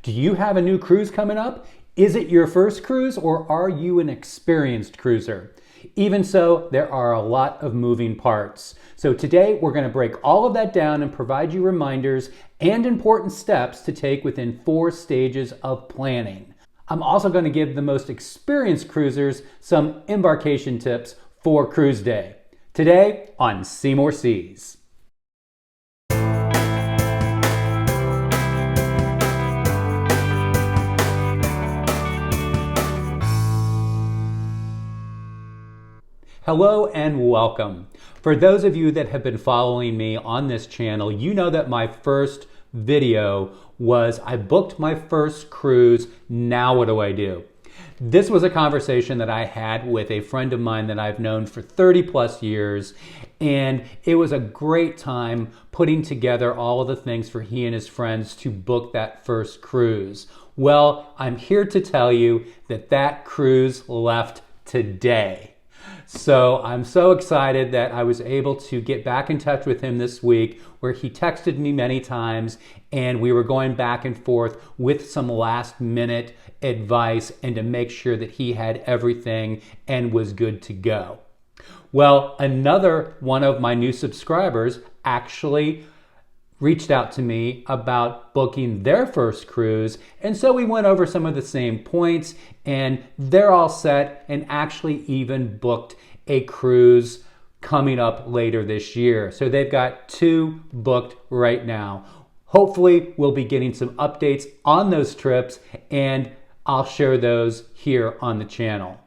Do you have a new cruise coming up? Is it your first cruise or are you an experienced cruiser? Even so, there are a lot of moving parts. So today we're going to break all of that down and provide you reminders and important steps to take within 4 stages of planning. I'm also going to give the most experienced cruisers some embarkation tips for cruise day. Today on See More Seas. Hello and welcome. For those of you that have been following me on this channel, you know that my first video was I booked my first cruise, now what do I do? This was a conversation that I had with a friend of mine that I've known for 30 plus years, and it was a great time putting together all of the things for he and his friends to book that first cruise. Well, I'm here to tell you that that cruise left today. So I'm so excited that I was able to get back in touch with him this week, where he texted me many times and we were going back and forth with some last minute advice and to make sure that he had everything and was good to go. Well, another one of my new subscribers actually reached out to me about booking their first cruise, and so we went over some of the same points, and they're all set and actually even booked a cruise coming up later this year. So they've got 2 booked right now. Hopefully we'll be getting some updates on those trips, and I'll share those here on the channel.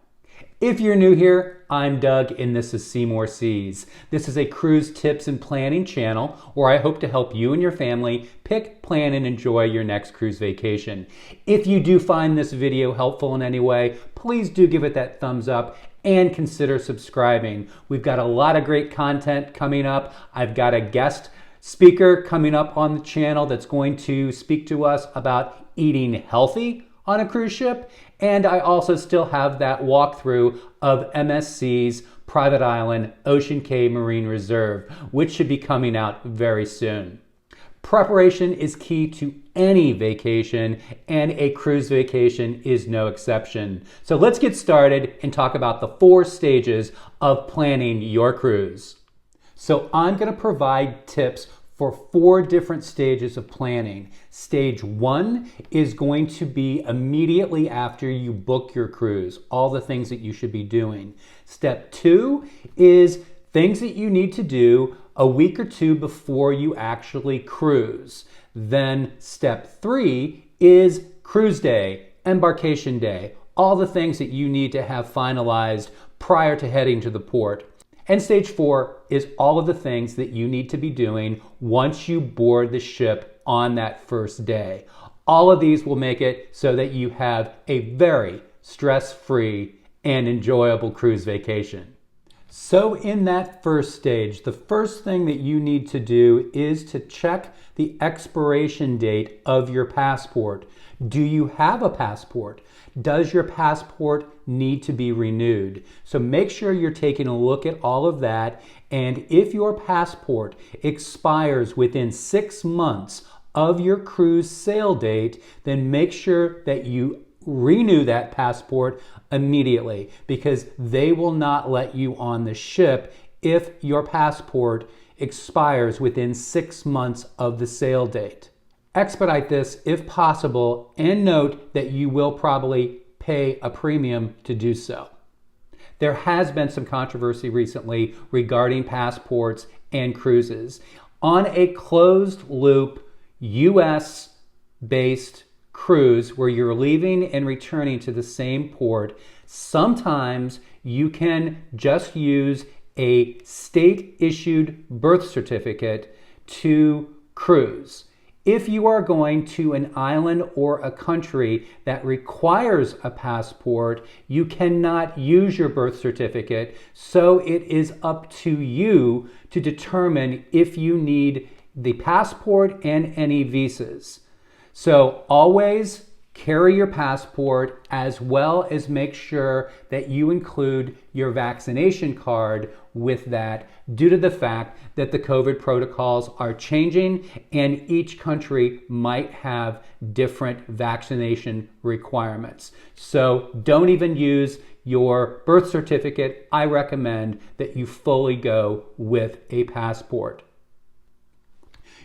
If you're new here, I'm Doug and this is See More Seas. This is a cruise tips and planning channel where I hope to help you and your family pick, plan, and enjoy your next cruise vacation. If you do find this video helpful in any way, please do give it that thumbs up and consider subscribing. We've got a lot of great content coming up. I've got a guest speaker coming up on the channel that's going to speak to us about eating healthy on a cruise ship. And I also still have that walkthrough of MSC's Private Island Ocean Cay Marine Reserve, which should be coming out very soon. Preparation is key to any vacation, and a cruise vacation is no exception. So let's get started and talk about the 4 stages of planning your cruise. So I'm going to provide tips for 4 different stages of planning. Stage 1 is going to be immediately after you book your cruise, all the things that you should be doing. Step 2 is things that you need to do a week or 2 before you actually cruise. Then step 3 is cruise day, embarkation day, all the things that you need to have finalized prior to heading to the port. And stage 4 is all of the things that you need to be doing once you board the ship on that first day. All of these will make it so that you have a very stress-free and enjoyable cruise vacation. So in that first stage, the first thing that you need to do is to check the expiration date of your passport. Do you have a passport? Does your passport need to be renewed? So make sure you're taking a look at all of that. And if your passport expires within 6 months of your cruise sail date, then make sure that you renew that passport immediately, because they will not let you on the ship if your passport expires within 6 months of the sail date. Expedite this if possible, and note that you will probably pay a premium to do so. There has been some controversy recently regarding passports and cruises. On a closed loop US-based cruise where you're leaving and returning to the same port, sometimes you can just use a state-issued birth certificate to cruise. If you are going to an island or a country that requires a passport, you cannot use your birth certificate, so it is up to you to determine if you need the passport and any visas. So always Carry your passport, as well as make sure that you include your vaccination card with that, due to the fact that the COVID protocols are changing and each country might have different vaccination requirements. So don't even use your birth certificate. I recommend that you fully go with a passport.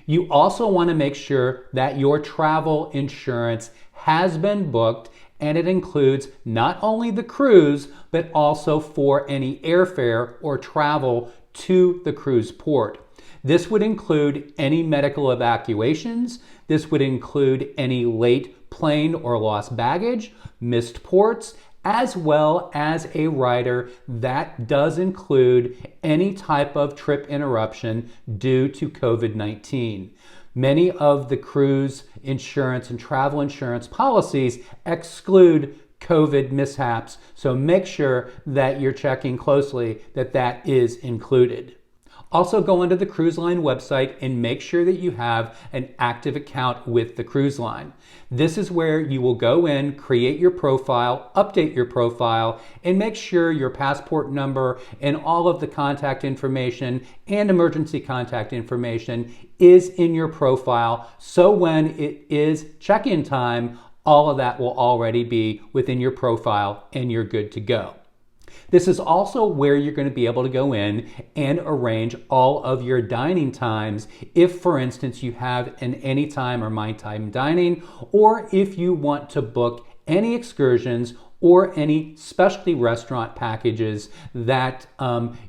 You also want to make sure that your travel insurance has been booked, and it includes not only the cruise, but also for any airfare or travel to the cruise port. This would include any medical evacuations. This would include any late plane or lost baggage, missed ports, as well as a rider that does include any type of trip interruption due to COVID-19. Many of the cruise insurance and travel insurance policies exclude COVID mishaps, so make sure that you're checking closely that that is included. Also, go onto the cruise line website and make sure that you have an active account with the cruise line. This is where you will go in, create your profile, update your profile, and make sure your passport number and all of the contact information and emergency contact information is in your profile. So when it is check-in time, all of that will already be within your profile and you're good to go. This is also where you're going to be able to go in and arrange all of your dining times if, for instance, you have an anytime or my time dining, or if you want to book any excursions or any specialty restaurant packages that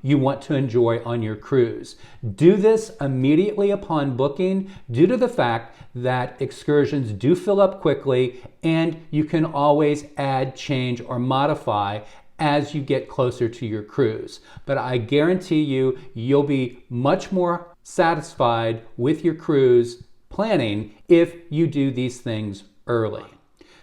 you want to enjoy on your cruise. Do this immediately upon booking, due to the fact that excursions do fill up quickly and you can always add, change, or modify as you get closer to your cruise. But I guarantee you, you'll be much more satisfied with your cruise planning if you do these things early.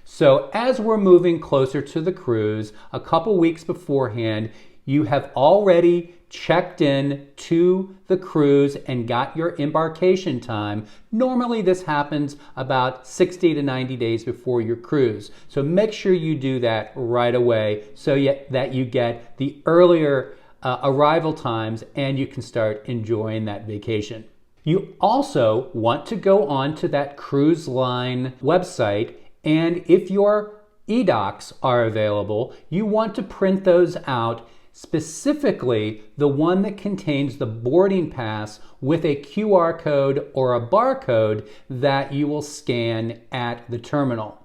So as we're moving closer to the cruise, a couple weeks beforehand, you have already checked in to the cruise and got your embarkation time. Normally this happens about 60 to 90 days before your cruise. So make sure you do that right away so that you get the earlier arrival times and you can start enjoying that vacation. You also want to go on to that cruise line website, and if your eDocs are available, you want to print those out, specifically the one that contains the boarding pass with a QR code or a barcode that you will scan at the terminal.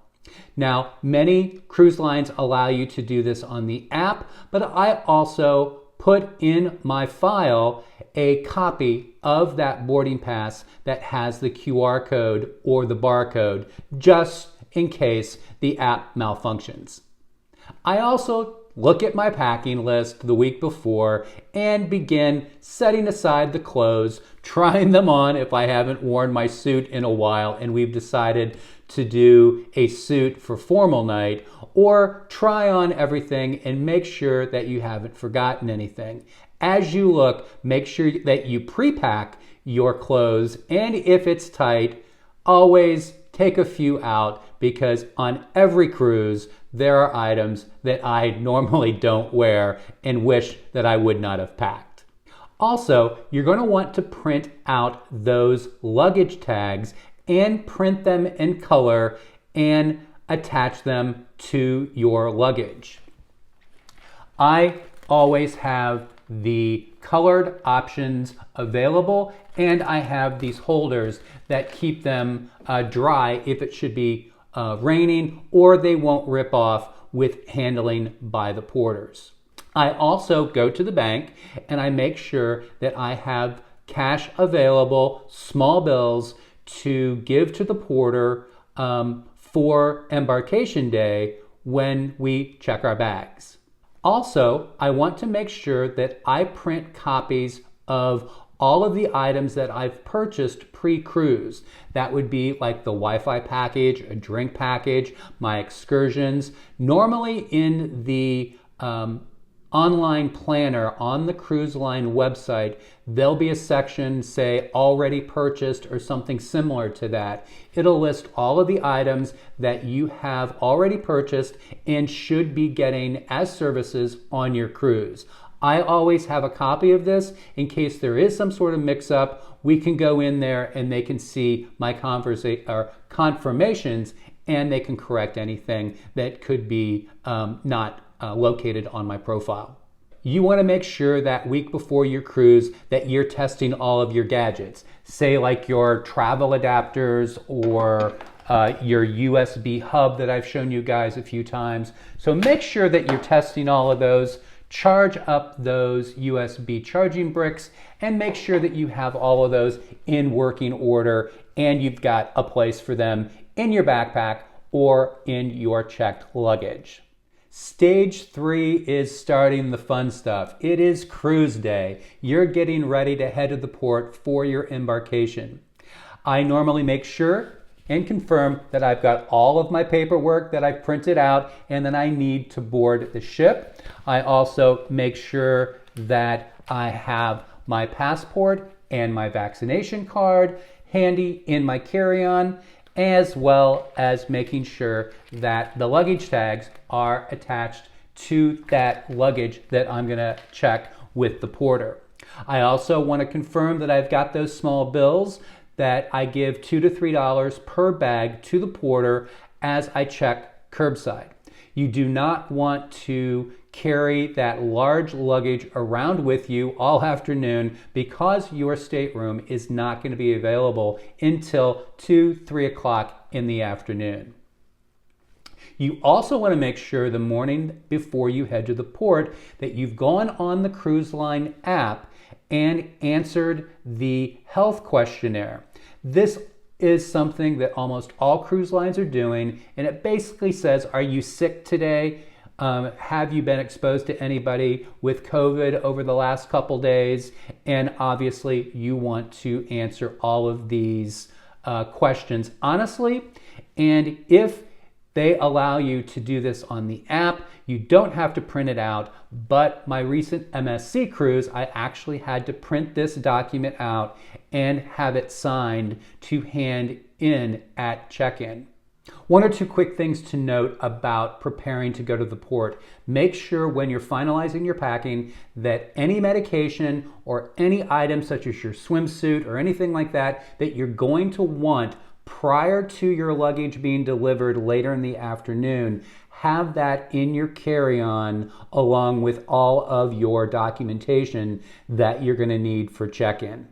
Now, many cruise lines allow you to do this on the app, but I also put in my file a copy of that boarding pass that has the QR code or the barcode, just in case the app malfunctions. I also look at my packing list the week before and begin setting aside the clothes, trying them on if I haven't worn my suit in a while and we've decided to do a suit for formal night, or try on everything and make sure that you haven't forgotten anything. As you look, make sure that you pre-pack your clothes, and if it's tight, always take a few out, because on every cruise, there are items that I normally don't wear and wish that I would not have packed. Also, you're going to want to print out those luggage tags and print them in color and attach them to your luggage. I always have the colored options available, and I have these holders that keep them dry if it should be raining, or they won't rip off with handling by the porters. I also go to the bank and I make sure that I have cash available, small bills, to give to the porter for embarkation day when we check our bags. Also, I want to make sure that I print copies of all of the items that I've purchased pre-cruise. That would be like the Wi-Fi package, a drink package, my excursions. Normally in the online planner on the cruise line website, there'll be a section, say, already purchased or something similar to that. It'll list all of the items that you have already purchased and should be getting as services on your cruise. I always have a copy of this in case there is some sort of mix-up. We can go in there and they can see my confirmations, and they can correct anything that could be not located on my profile. You want to make sure that week before your cruise that you're testing all of your gadgets, say like your travel adapters or your USB hub that I've shown you guys a few times. So make sure that you're testing all of those. Charge up those USB charging bricks and make sure that you have all of those in working order and you've got a place for them in your backpack or in your checked luggage. Stage 3 is starting the fun stuff. It is cruise day. You're getting ready to head to the port for your embarkation. I normally make sure and confirm that I've got all of my paperwork that I've printed out and that I need to board the ship. I also make sure that I have my passport and my vaccination card handy in my carry-on, as well as making sure that the luggage tags are attached to that luggage that I'm gonna check with the porter. I also want to confirm that I've got those small bills that I give $2 to $3 per bag to the porter as I check curbside. You do not want to carry that large luggage around with you all afternoon because your stateroom is not going to be available until 2-3 o'clock in the afternoon. You also want to make sure the morning before you head to the port that you've gone on the cruise line app and answered the health questionnaire. This is something that almost all cruise lines are doing, and it basically says, are you sick today? Have you been exposed to anybody with COVID over the last couple days? And obviously you want to answer all of these questions honestly. And if they allow you to do this on the app, you don't have to print it out. But my recent MSC cruise, I actually had to print this document out and have it signed to hand in at check-in. One or two quick things to note about preparing to go to the port. Make sure when you're finalizing your packing that any medication or any item such as your swimsuit or anything like that that you're going to want prior to your luggage being delivered later in the afternoon, have that in your carry-on along with all of your documentation that you're going to need for check-in.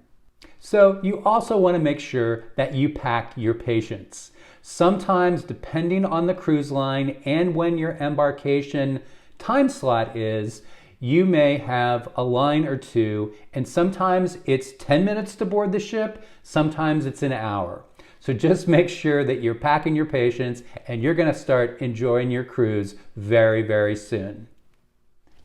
So you also want to make sure that you pack your patience. Sometimes, depending on the cruise line and when your embarkation time slot is, you may have a line or two, and sometimes it's 10 minutes to board the ship, sometimes it's an hour. So just make sure that you're packing your patience and you're going to start enjoying your cruise very, very soon.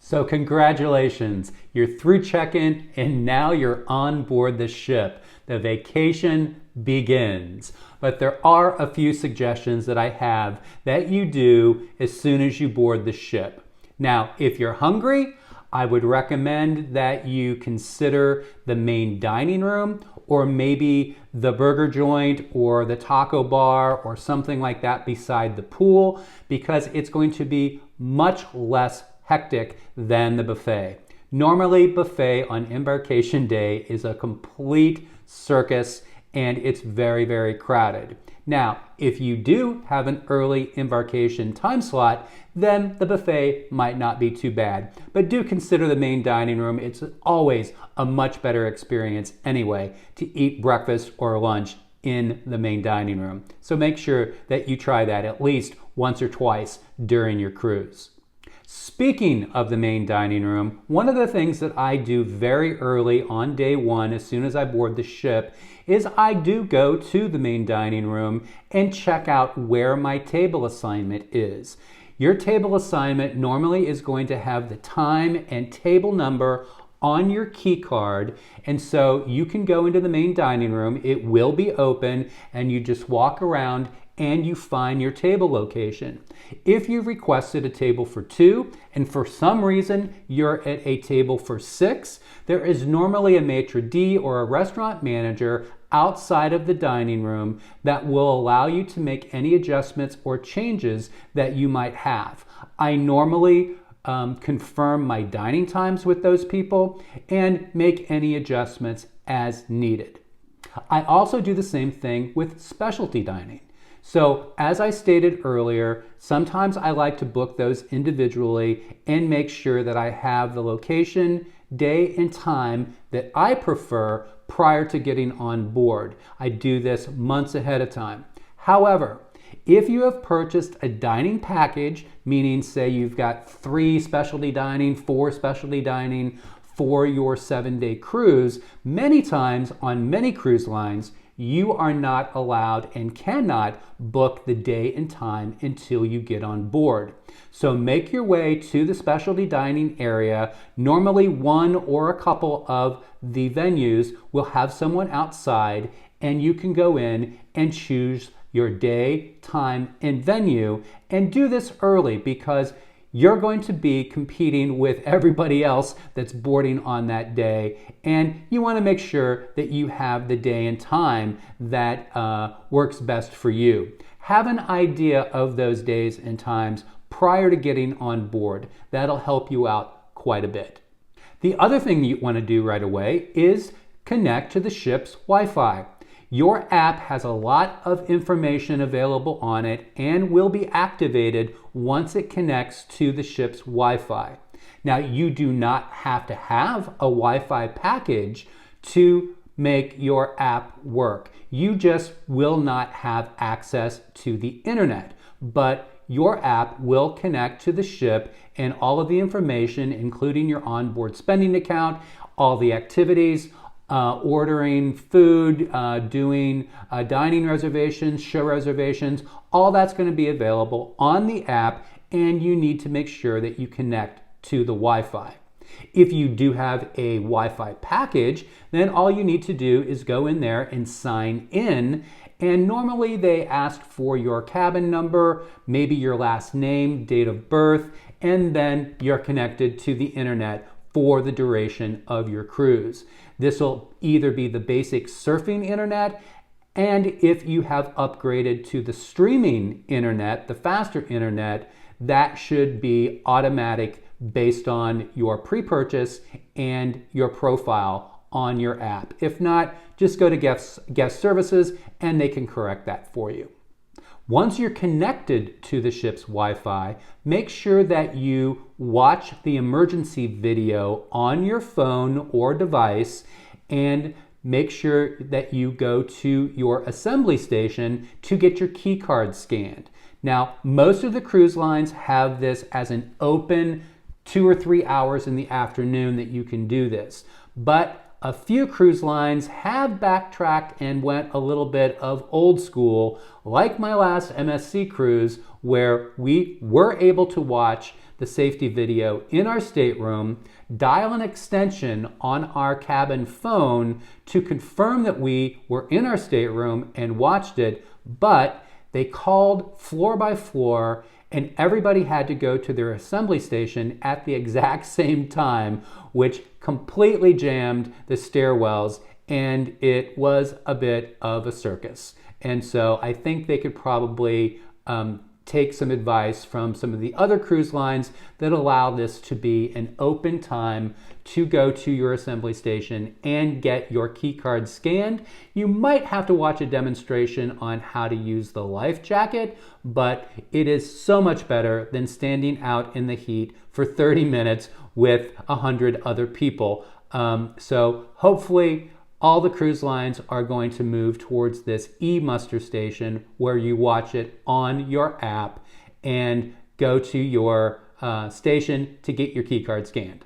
So congratulations, you're through check-in and now you're on board the ship. The vacation begins. But there are a few suggestions that I have that you do as soon as you board the ship. Now, if you're hungry, I would recommend that you consider the main dining room or maybe the burger joint or the taco bar or something like that beside the pool, because it's going to be much less hectic than the buffet. Normally, buffet on embarkation day is a complete circus and it's very, very crowded. Now, if you do have an early embarkation time slot, then the buffet might not be too bad. But do consider the main dining room. It's always a much better experience anyway to eat breakfast or lunch in the main dining room. So make sure that you try that at least once or twice during your cruise. Speaking of the main dining room, one of the things that I do very early on day one, as soon as I board the ship, is I do go to the main dining room and check out where my table assignment is. Your table assignment normally is going to have the time and table number on your key card, and so you can go into the main dining room. It will be open and you just walk around and you find your table location. If you've requested a table for 2 and for some reason you're at a table for 6, there is normally a maitre d' or a restaurant manager outside of the dining room that will allow you to make any adjustments or changes that you might have. I normally confirm my dining times with those people and make any adjustments as needed. I also do the same thing with specialty dining. So as I stated earlier, sometimes I like to book those individually and make sure that I have the location, day, and time that I prefer prior to getting on board. I do this months ahead of time. However, if you have purchased a dining package, meaning say you've got 3 specialty dining, 4 specialty dining for your 7-day cruise, many times on many cruise lines, you are not allowed and cannot book the day and time until you get on board. So make your way to the specialty dining area. Normally one or a couple of the venues will have someone outside, and you can go in and choose your day, time, and venue, and do this early because you're going to be competing with everybody else that's boarding on that day, and you want to make sure that you have the day and time that works best for you. Have an idea of those days and times prior to getting on board. That'll help you out quite a bit. The other thing you want to do right away is connect to the ship's Wi-Fi. Your app has a lot of information available on it and will be activated once it connects to the ship's Wi-Fi. Now, you do not have to have a Wi-Fi package to make your app work. You just will not have access to the internet, but your app will connect to the ship, and all of the information, including your onboard spending account, all the activities, ordering food, doing dining reservations, show reservations, all that's going to be available on the app, and you need to make sure that you connect to the Wi-Fi. If you do have a Wi-Fi package, then all you need to do is go in there and sign in, and normally they ask for your cabin number, maybe your last name, date of birth, and then you're connected to the internet for the duration of your cruise. This will either be the basic surfing internet, and if you have upgraded to the streaming internet, the faster internet, that should be automatic based on your pre-purchase and your profile on your app. If not, just go to guest services and they can correct that for you. Once you're connected to the ship's Wi-Fi, make sure that you watch the emergency video on your phone or device, and make sure that you go to your assembly station to get your key card scanned. Now, most of the cruise lines have this as an open 2 or 3 hours in the afternoon that you can do this, but a few cruise lines have backtracked and went a little bit of old school, like my last MSC cruise, where we were able to watch the safety video in our stateroom, dial an extension on our cabin phone to confirm that we were in our stateroom and watched it, but they called floor by floor and everybody had to go to their assembly station at the exact same time, which completely jammed the stairwells, and it was a bit of a circus. And so I think they could probably take some advice from some of the other cruise lines that allow this to be an open time to go to your assembly station and get your key card scanned. You might have to watch a demonstration on how to use the life jacket, but it is so much better than standing out in the heat for 30 minutes with 100 other people. So hopefully all the cruise lines are going to move towards this e-muster station where you watch it on your app and go to your station to get your key card scanned.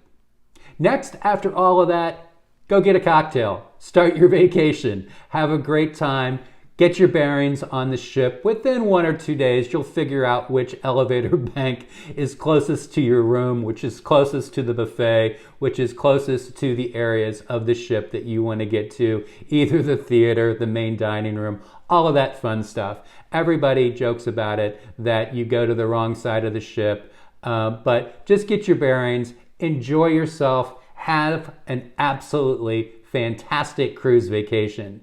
Next, after all of that, go get a cocktail, start your vacation, have a great time, get your bearings on the ship. Within 1 or 2 days, you'll figure out which elevator bank is closest to your room, which is closest to the buffet, which is closest to the areas of the ship that you want to get to, either the theater, the main dining room, all of that fun stuff. Everybody jokes about it, that you go to the wrong side of the ship, but just get your bearings, enjoy yourself, have an absolutely fantastic cruise vacation.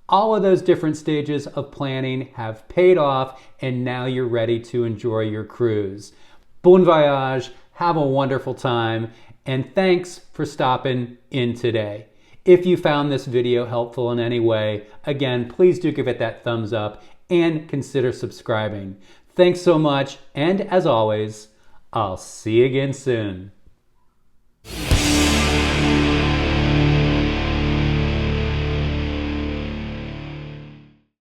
All of those different stages of planning have paid off, and now you're ready to enjoy your cruise. Bon voyage, have a wonderful time, and thanks for stopping in today. If you found this video helpful in any way, again, please do give it that thumbs up and consider subscribing. Thanks so much, and as always, I'll see you again soon.